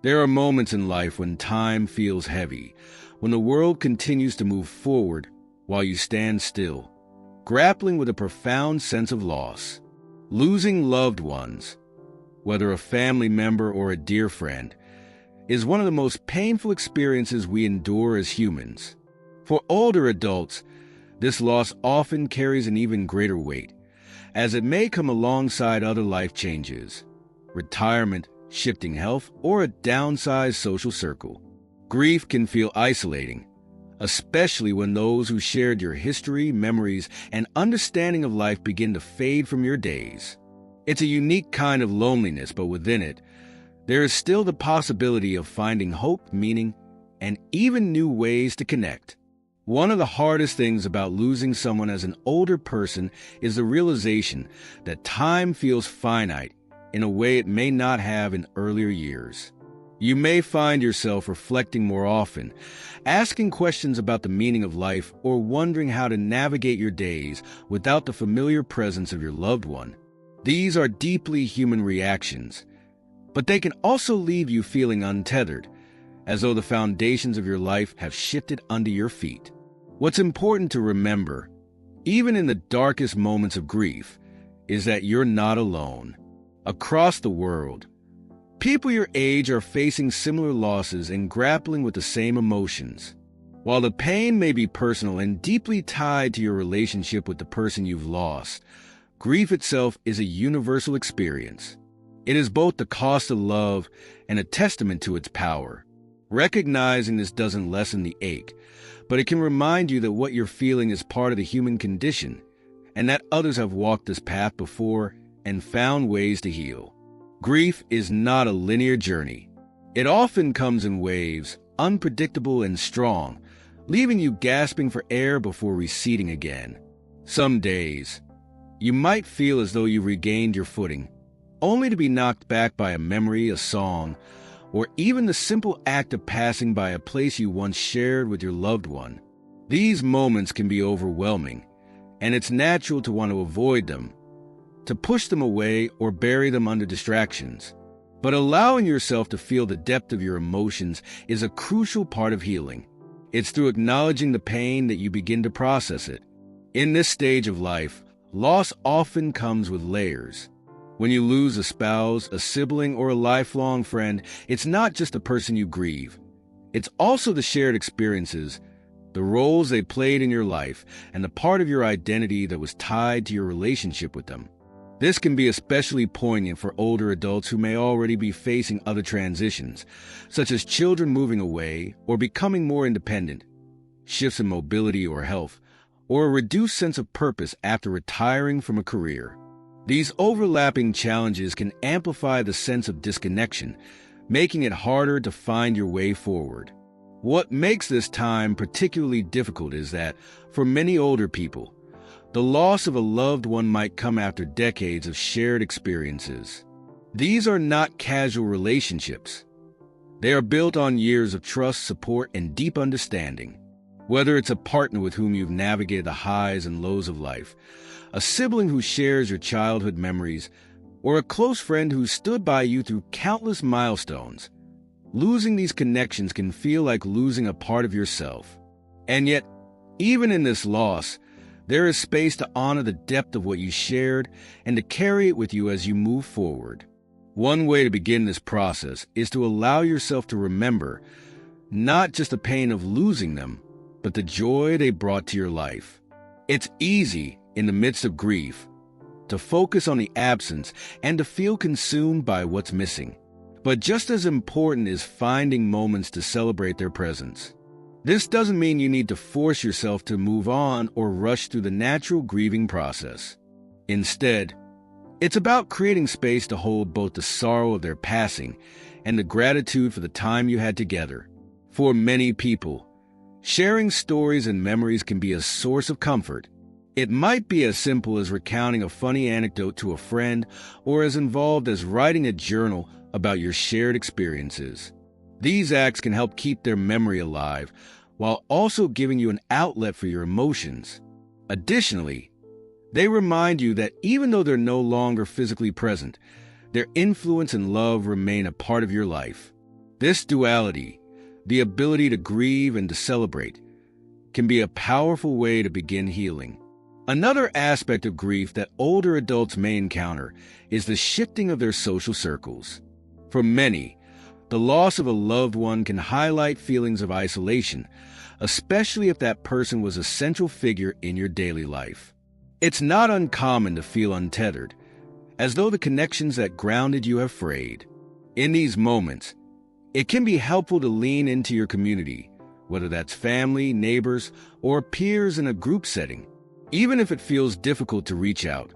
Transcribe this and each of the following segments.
There are moments in life when time feels heavy, when the world continues to move forward while you stand still, grappling with a profound sense of loss. Losing loved ones, whether a family member or a dear friend, is one of the most painful experiences we endure as humans. For older adults, this loss often carries an even greater weight, as it may come alongside other life changes, retirement, shifting health, or a downsized social circle. Grief can feel isolating, especially when those who shared your history, memories, and understanding of life begin to fade from your days. It's a unique kind of loneliness, but within it, there is still the possibility of finding hope, meaning, and even new ways to connect. One of the hardest things about losing someone as an older person is the realization that time feels finite in a way it may not have in earlier years. You may find yourself reflecting more often, asking questions about the meaning of life, or wondering how to navigate your days without the familiar presence of your loved one. These are deeply human reactions, but they can also leave you feeling untethered, as though the foundations of your life have shifted under your feet. What's important to remember, even in the darkest moments of grief, is that you're not alone. Across the world, people your age are facing similar losses and grappling with the same emotions. While the pain may be personal and deeply tied to your relationship with the person you've lost, grief itself is a universal experience. It is both the cost of love and a testament to its power. Recognizing this doesn't lessen the ache, but it can remind you that what you're feeling is part of the human condition, and that others have walked this path before and found ways to heal. Grief is not a linear journey. It often comes in waves, unpredictable and strong, leaving you gasping for air before receding again. Some days, you might feel as though you've regained your footing, only to be knocked back by a memory, a song, or even the simple act of passing by a place you once shared with your loved one. These moments can be overwhelming, and it's natural to want to avoid them, to push them away or bury them under distractions. But allowing yourself to feel the depth of your emotions is a crucial part of healing. It's through acknowledging the pain that you begin to process it. In this stage of life, loss often comes with layers. When you lose a spouse, a sibling, or a lifelong friend, it's not just the person you grieve. It's also the shared experiences, the roles they played in your life, and the part of your identity that was tied to your relationship with them. This can be especially poignant for older adults who may already be facing other transitions, such as children moving away or becoming more independent, shifts in mobility or health, or a reduced sense of purpose after retiring from a career. These overlapping challenges can amplify the sense of disconnection, making it harder to find your way forward. What makes this time particularly difficult is that, for many older people, the loss of a loved one might come after decades of shared experiences. These are not casual relationships. They are built on years of trust, support, and deep understanding. Whether it's a partner with whom you've navigated the highs and lows of life, a sibling who shares your childhood memories, or a close friend who stood by you through countless milestones, losing these connections can feel like losing a part of yourself. And yet, even in this loss, there is space to honor the depth of what you shared and to carry it with you as you move forward. One way to begin this process is to allow yourself to remember not just the pain of losing them, but the joy they brought to your life. It's easy, in the midst of grief, to focus on the absence and to feel consumed by what's missing. But just as important is finding moments to celebrate their presence. This doesn't mean you need to force yourself to move on or rush through the natural grieving process. Instead, it's about creating space to hold both the sorrow of their passing and the gratitude for the time you had together. For many people, sharing stories and memories can be a source of comfort. It might be as simple as recounting a funny anecdote to a friend, or as involved as writing a journal about your shared experiences. These acts can help keep their memory alive, while also giving you an outlet for your emotions. Additionally, they remind you that even though they're no longer physically present, their influence and love remain a part of your life. This duality, the ability to grieve and to celebrate, can be a powerful way to begin healing. Another aspect of grief that older adults may encounter is the shifting of their social circles. For many, the loss of a loved one can highlight feelings of isolation, especially if that person was a central figure in your daily life. It's not uncommon to feel untethered, as though the connections that grounded you have frayed. In these moments, it can be helpful to lean into your community, whether that's family, neighbors, or peers in a group setting. Even if it feels difficult to reach out,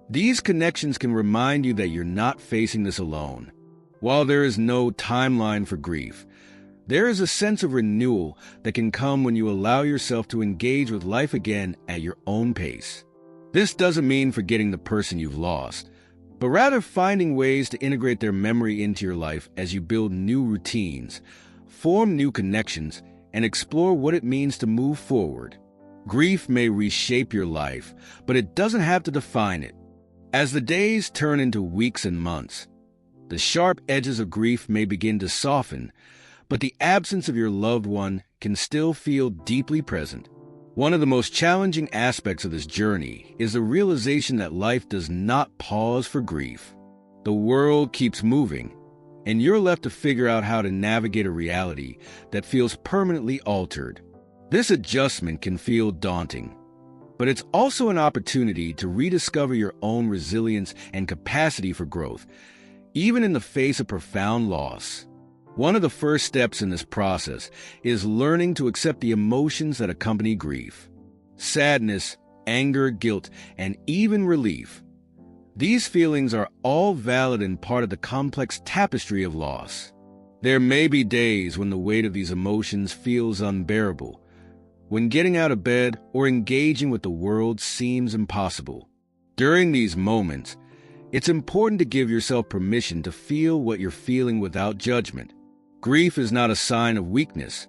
these connections can remind you that you're not facing this alone. While there is no timeline for grief, there is a sense of renewal that can come when you allow yourself to engage with life again at your own pace. This doesn't mean forgetting the person you've lost, but rather finding ways to integrate their memory into your life as you build new routines, form new connections, and explore what it means to move forward. Grief may reshape your life, but it doesn't have to define it. As the days turn into weeks and months, the sharp edges of grief may begin to soften, but the absence of your loved one can still feel deeply present. One of the most challenging aspects of this journey is the realization that life does not pause for grief. The world keeps moving, and you're left to figure out how to navigate a reality that feels permanently altered. This adjustment can feel daunting, but it's also an opportunity to rediscover your own resilience and capacity for growth, even in the face of profound loss. One of the first steps in this process is learning to accept the emotions that accompany grief. Sadness, anger, guilt, and even relief. These feelings are all valid and part of the complex tapestry of loss. There may be days when the weight of these emotions feels unbearable, when getting out of bed or engaging with the world seems impossible. During these moments, it's important to give yourself permission to feel what you're feeling without judgment. Grief is not a sign of weakness,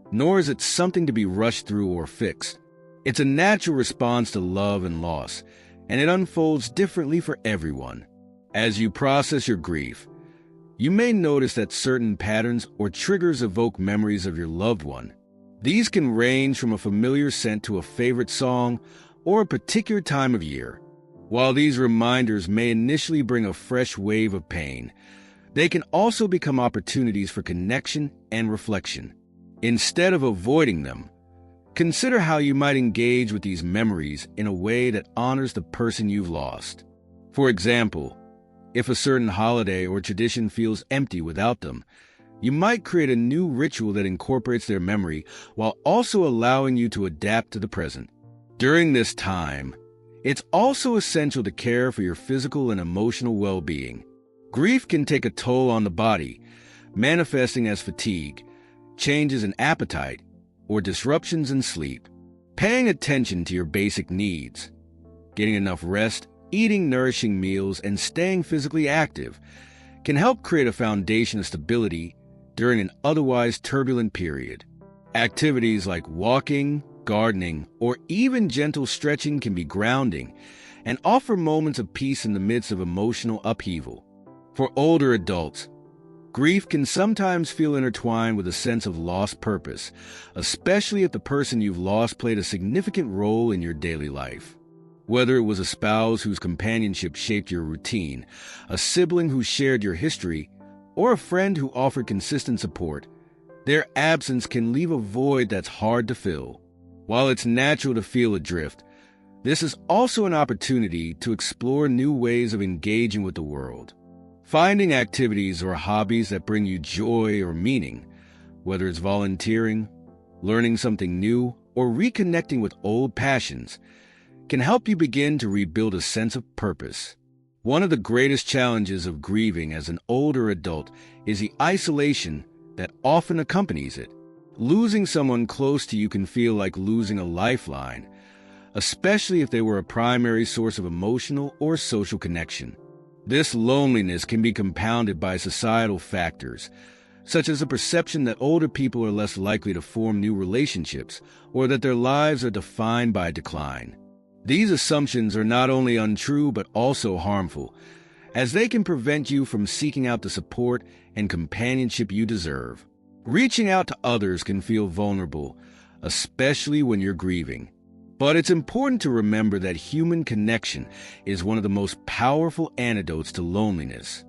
nor is it something to be rushed through or fixed. It's a natural response to love and loss, and it unfolds differently for everyone. As you process your grief, you may notice that certain patterns or triggers evoke memories of your loved one. These can range from a familiar scent to a favorite song or a particular time of year. While these reminders may initially bring a fresh wave of pain, they can also become opportunities for connection and reflection. Instead of avoiding them, consider how you might engage with these memories in a way that honors the person you've lost. For example, if a certain holiday or tradition feels empty without them, you might create a new ritual that incorporates their memory while also allowing you to adapt to the present. During this time, it's also essential to care for your physical and emotional well-being. Grief can take a toll on the body, manifesting as fatigue, changes in appetite, or disruptions in sleep. Paying attention to your basic needs, getting enough rest, eating nourishing meals, and staying physically active can help create a foundation of stability during an otherwise turbulent period. Activities like walking, gardening, or even gentle stretching can be grounding and offer moments of peace in the midst of emotional upheaval. For older adults, grief can sometimes feel intertwined with a sense of lost purpose, especially if the person you've lost played a significant role in your daily life. Whether it was a spouse whose companionship shaped your routine, a sibling who shared your history, or a friend who offered consistent support, their absence can leave a void that's hard to fill. While it's natural to feel adrift, this is also an opportunity to explore new ways of engaging with the world. Finding activities or hobbies that bring you joy or meaning, whether it's volunteering, learning something new, or reconnecting with old passions, can help you begin to rebuild a sense of purpose. One of the greatest challenges of grieving as an older adult is the isolation that often accompanies it. Losing someone close to you can feel like losing a lifeline, especially if they were a primary source of emotional or social connection. This loneliness can be compounded by societal factors, such as the perception that older people are less likely to form new relationships or that their lives are defined by decline. These assumptions are not only untrue but also harmful, as they can prevent you from seeking out the support and companionship you deserve. Reaching out to others can feel vulnerable, especially when you're grieving. But it's important to remember that human connection is one of the most powerful antidotes to loneliness.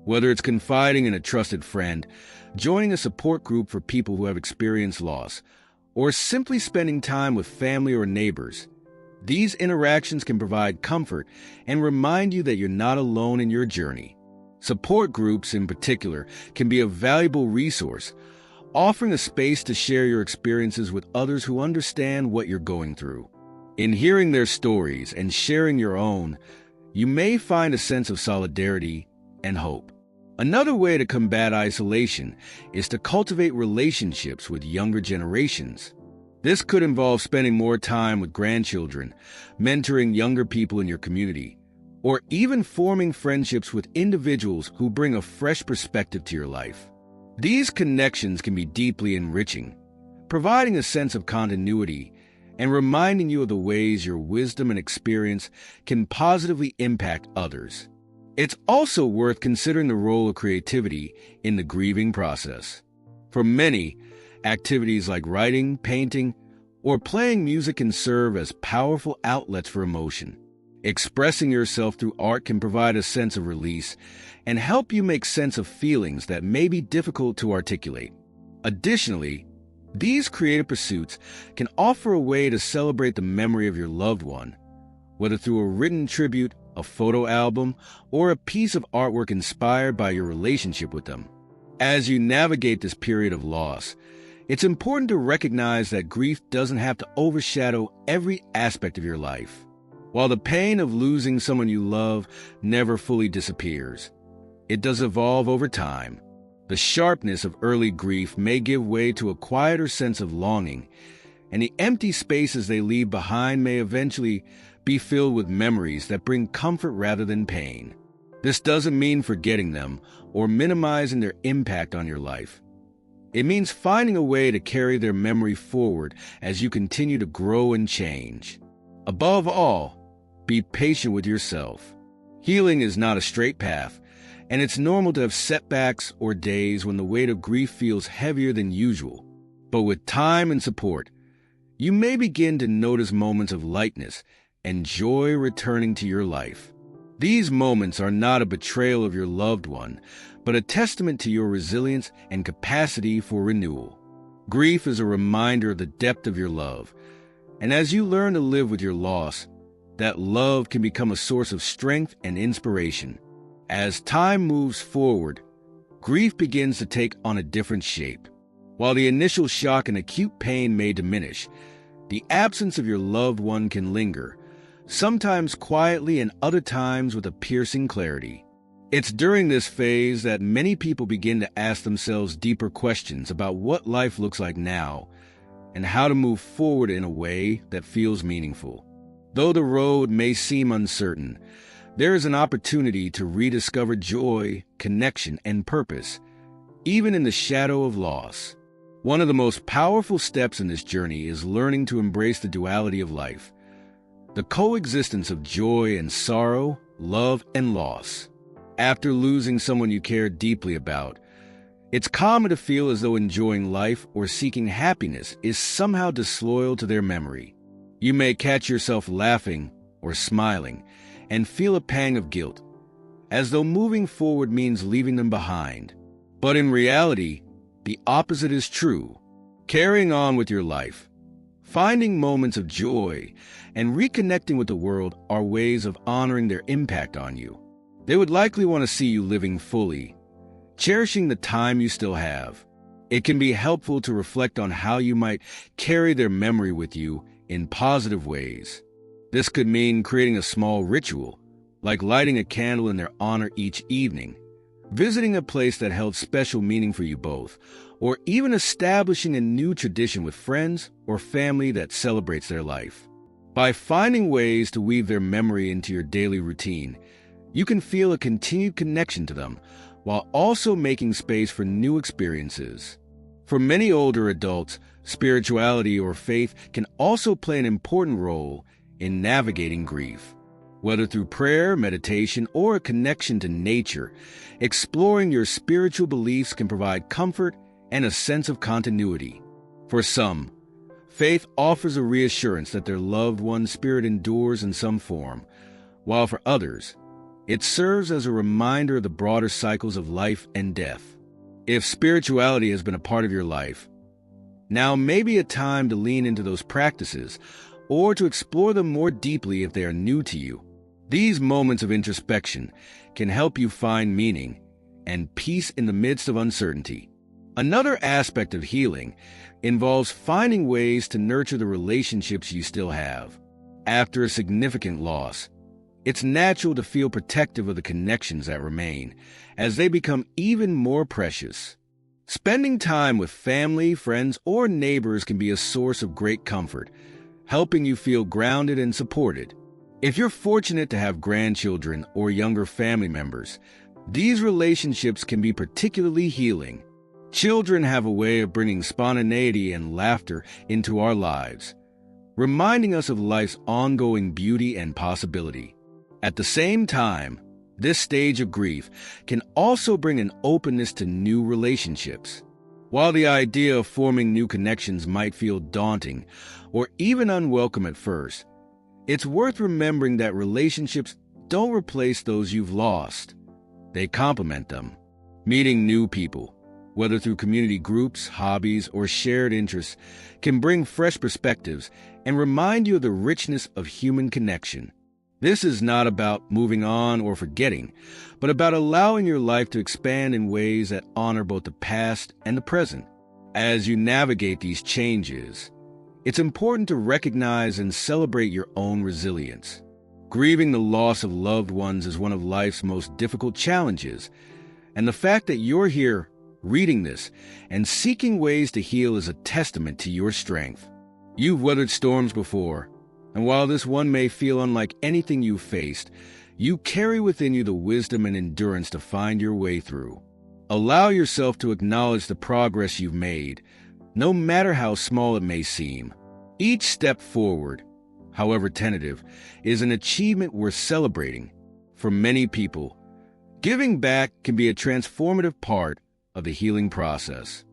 Whether it's confiding in a trusted friend, joining a support group for people who have experienced loss, or simply spending time with family or neighbors, these interactions can provide comfort and remind you that you're not alone in your journey. Support groups, in particular, can be a valuable resource, offering a space to share your experiences with others who understand what you're going through. In hearing their stories and sharing your own, you may find a sense of solidarity and hope. Another way to combat isolation is to cultivate relationships with younger generations. This could involve spending more time with grandchildren, mentoring younger people in your community, or even forming friendships with individuals who bring a fresh perspective to your life. These connections can be deeply enriching, providing a sense of continuity and reminding you of the ways your wisdom and experience can positively impact others. It's also worth considering the role of creativity in the grieving process. For many, activities like writing, painting, or playing music can serve as powerful outlets for emotion. Expressing yourself through art can provide a sense of release and help you make sense of feelings that may be difficult to articulate. Additionally, these creative pursuits can offer a way to celebrate the memory of your loved one, whether through a written tribute, a photo album, or a piece of artwork inspired by your relationship with them. As you navigate this period of loss, it's important to recognize that grief doesn't have to overshadow every aspect of your life. While the pain of losing someone you love never fully disappears, it does evolve over time. The sharpness of early grief may give way to a quieter sense of longing, and the empty spaces they leave behind may eventually be filled with memories that bring comfort rather than pain. This doesn't mean forgetting them or minimizing their impact on your life. It means finding a way to carry their memory forward as you continue to grow and change. Above all, be patient with yourself. Healing is not a straight path, and it's normal to have setbacks or days when the weight of grief feels heavier than usual. But with time and support, you may begin to notice moments of lightness and joy returning to your life. These moments are not a betrayal of your loved one, but a testament to your resilience and capacity for renewal. Grief is a reminder of the depth of your love, and as you learn to live with your loss, that love can become a source of strength and inspiration. As time moves forward, grief begins to take on a different shape. While the initial shock and acute pain may diminish, the absence of your loved one can linger, sometimes quietly and other times with a piercing clarity. It's during this phase that many people begin to ask themselves deeper questions about what life looks like now and how to move forward in a way that feels meaningful. Though the road may seem uncertain, there is an opportunity to rediscover joy, connection, and purpose, even in the shadow of loss. One of the most powerful steps in this journey is learning to embrace the duality of life, the coexistence of joy and sorrow, love and loss. After losing someone you care deeply about, it's common to feel as though enjoying life or seeking happiness is somehow disloyal to their memory. You may catch yourself laughing or smiling and feel a pang of guilt, as though moving forward means leaving them behind. But in reality, the opposite is true. Carrying on with your life, finding moments of joy, and reconnecting with the world are ways of honoring their impact on you. They would likely want to see you living fully, cherishing the time you still have. It can be helpful to reflect on how you might carry their memory with you in positive ways. This could mean creating a small ritual, like lighting a candle in their honor each evening, visiting a place that held special meaning for you both, or even establishing a new tradition with friends or family that celebrates their life. By finding ways to weave their memory into your daily routine, you can feel a continued connection to them while also making space for new experiences. For many older adults, spirituality or faith can also play an important role in navigating grief. Whether through prayer, meditation, or a connection to nature, exploring your spiritual beliefs can provide comfort and a sense of continuity. For some, faith offers a reassurance that their loved one's spirit endures in some form, while for others, it serves as a reminder of the broader cycles of life and death. If spirituality has been a part of your life, now may be a time to lean into those practices or to explore them more deeply if they are new to you. These moments of introspection can help you find meaning and peace in the midst of uncertainty. Another aspect of healing involves finding ways to nurture the relationships you still have. After a significant loss, it's natural to feel protective of the connections that remain, as they become even more precious. Spending time with family, friends, or neighbors can be a source of great comfort, helping you feel grounded and supported. If you're fortunate to have grandchildren or younger family members, these relationships can be particularly healing. Children have a way of bringing spontaneity and laughter into our lives, reminding us of life's ongoing beauty and possibility. At the same time, this stage of grief can also bring an openness to new relationships. While the idea of forming new connections might feel daunting or even unwelcome at first, it's worth remembering that relationships don't replace those you've lost. They complement them. Meeting new people, whether through community groups, hobbies, or shared interests, can bring fresh perspectives and remind you of the richness of human connection. This is not about moving on or forgetting, but about allowing your life to expand in ways that honor both the past and the present. As you navigate these changes, it's important to recognize and celebrate your own resilience. Grieving the loss of loved ones is one of life's most difficult challenges, and the fact that you're here reading this and seeking ways to heal is a testament to your strength. You've weathered storms before, and while this one may feel unlike anything you've faced, you carry within you the wisdom and endurance to find your way through. Allow yourself to acknowledge the progress you've made, no matter how small it may seem. Each step forward, however tentative, is an achievement worth celebrating. For many people, giving back can be a transformative part of the healing process.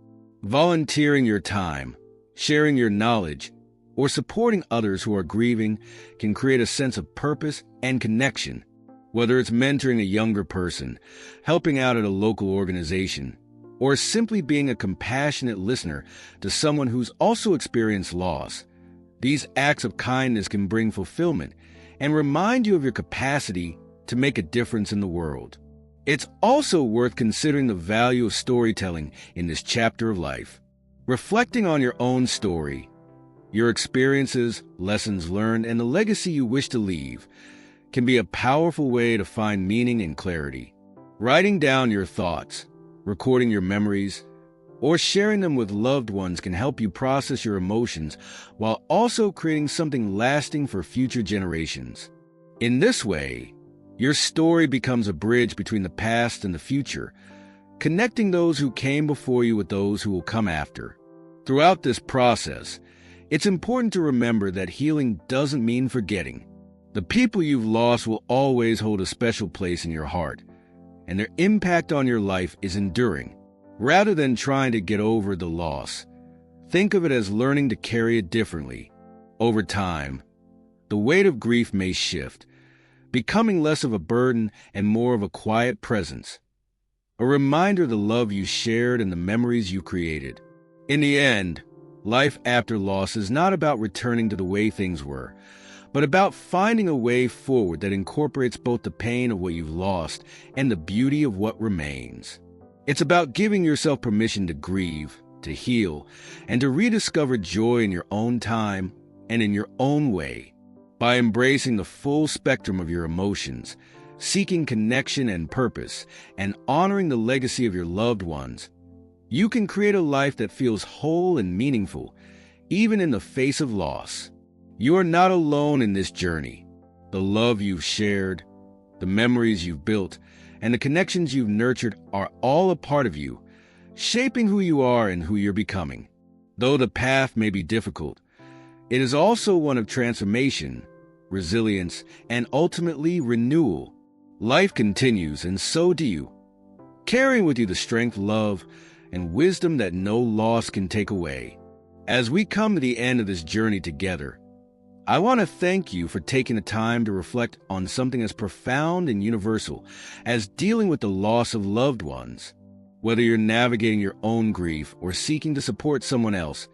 Volunteering your time, sharing your knowledge, or supporting others who are grieving can create a sense of purpose and connection. Whether it's mentoring a younger person, helping out at a local organization, or simply being a compassionate listener to someone who's also experienced loss, these acts of kindness can bring fulfillment and remind you of your capacity to make a difference in the world. It's also worth considering the value of storytelling in this chapter of life. Reflecting on your own story, your experiences, lessons learned, and the legacy you wish to leave can be a powerful way to find meaning and clarity. Writing down your thoughts, recording your memories, or sharing them with loved ones can help you process your emotions while also creating something lasting for future generations. In this way, your story becomes a bridge between the past and the future, connecting those who came before you with those who will come after. Throughout this process, it's important to remember that healing doesn't mean forgetting. The people you've lost will always hold a special place in your heart, and their impact on your life is enduring. Rather than trying to get over the loss, think of it as learning to carry it differently. Over time, the weight of grief may shift, becoming less of a burden and more of a quiet presence, a reminder of the love you shared and the memories you created. In the end, life after loss is not about returning to the way things were, but about finding a way forward that incorporates both the pain of what you've lost and the beauty of what remains. It's about giving yourself permission to grieve, to heal, and to rediscover joy in your own time and in your own way. By embracing the full spectrum of your emotions, seeking connection and purpose, and honoring the legacy of your loved ones, you can create a life that feels whole and meaningful, even in the face of loss. You are not alone in this journey. The love you've shared, the memories you've built, and the connections you've nurtured are all a part of you, shaping who you are and who you're becoming. Though the path may be difficult, it is also one of transformation, resilience, and ultimately renewal. Life continues, and so do you, carrying with you the strength, love, and wisdom that no loss can take away. As we come to the end of this journey together, I want to thank you for taking the time to reflect on something as profound and universal as dealing with the loss of loved ones. Whether you're navigating your own grief or seeking to support someone else,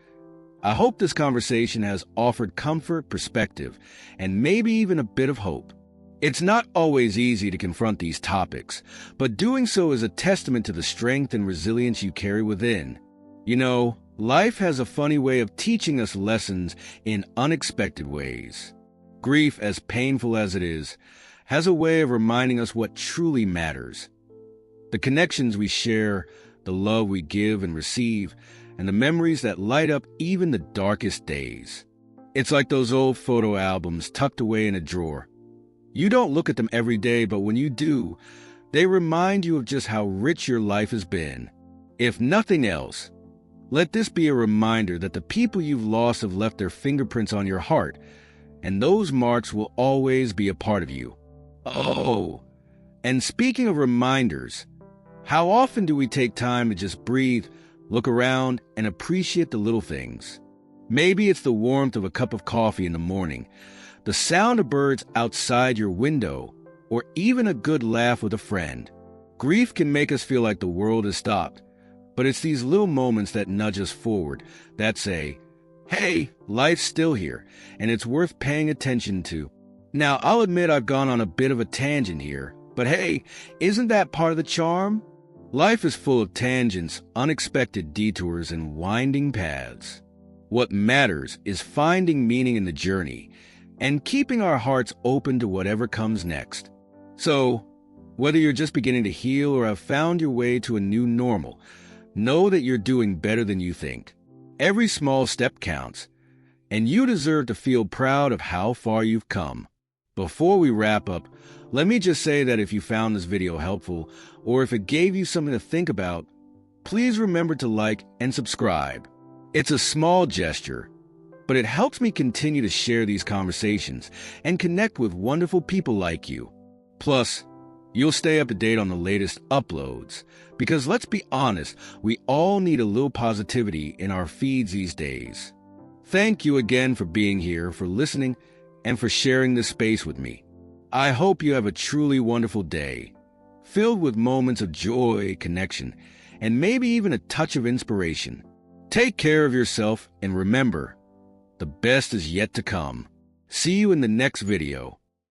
I hope this conversation has offered comfort, perspective, and maybe even a bit of hope. It's not always easy to confront these topics, but doing so is a testament to the strength and resilience you carry within. You know, life has a funny way of teaching us lessons in unexpected ways. Grief, as painful as it is, has a way of reminding us what truly matters. The connections we share, the love we give and receive, and the memories that light up even the darkest days. It's like those old photo albums tucked away in a drawer. You don't look at them every day, but when you do, they remind you of just how rich your life has been. If nothing else, let this be a reminder that the people you've lost have left their fingerprints on your heart, and those marks will always be a part of you. Oh, and speaking of reminders, how often do we take time to just breathe, look around, and appreciate the little things? Maybe it's the warmth of a cup of coffee in the morning, the sound of birds outside your window, or even a good laugh with a friend. Grief can make us feel like the world has stopped, but it's these little moments that nudge us forward, that say, hey, life's still here, and it's worth paying attention to. Now, I'll admit I've gone on a bit of a tangent here, but hey, isn't that part of the charm? Life is full of tangents, unexpected detours, and winding paths. What matters is finding meaning in the journey and keeping our hearts open to whatever comes next. So, whether you're just beginning to heal or have found your way to a new normal, know that you're doing better than you think. Every small step counts, and you deserve to feel proud of how far you've come. Before we wrap up, let me just say that if you found this video helpful, or if it gave you something to think about, please remember to like and subscribe. It's a small gesture, but it helps me continue to share these conversations and connect with wonderful people like you. Plus, you'll stay up to date on the latest uploads, because let's be honest, we all need a little positivity in our feeds these days. Thank you again for being here, for listening, and for sharing this space with me. I hope you have a truly wonderful day, filled with moments of joy, connection, and maybe even a touch of inspiration. Take care of yourself, and remember, the best is yet to come. See you in the next video.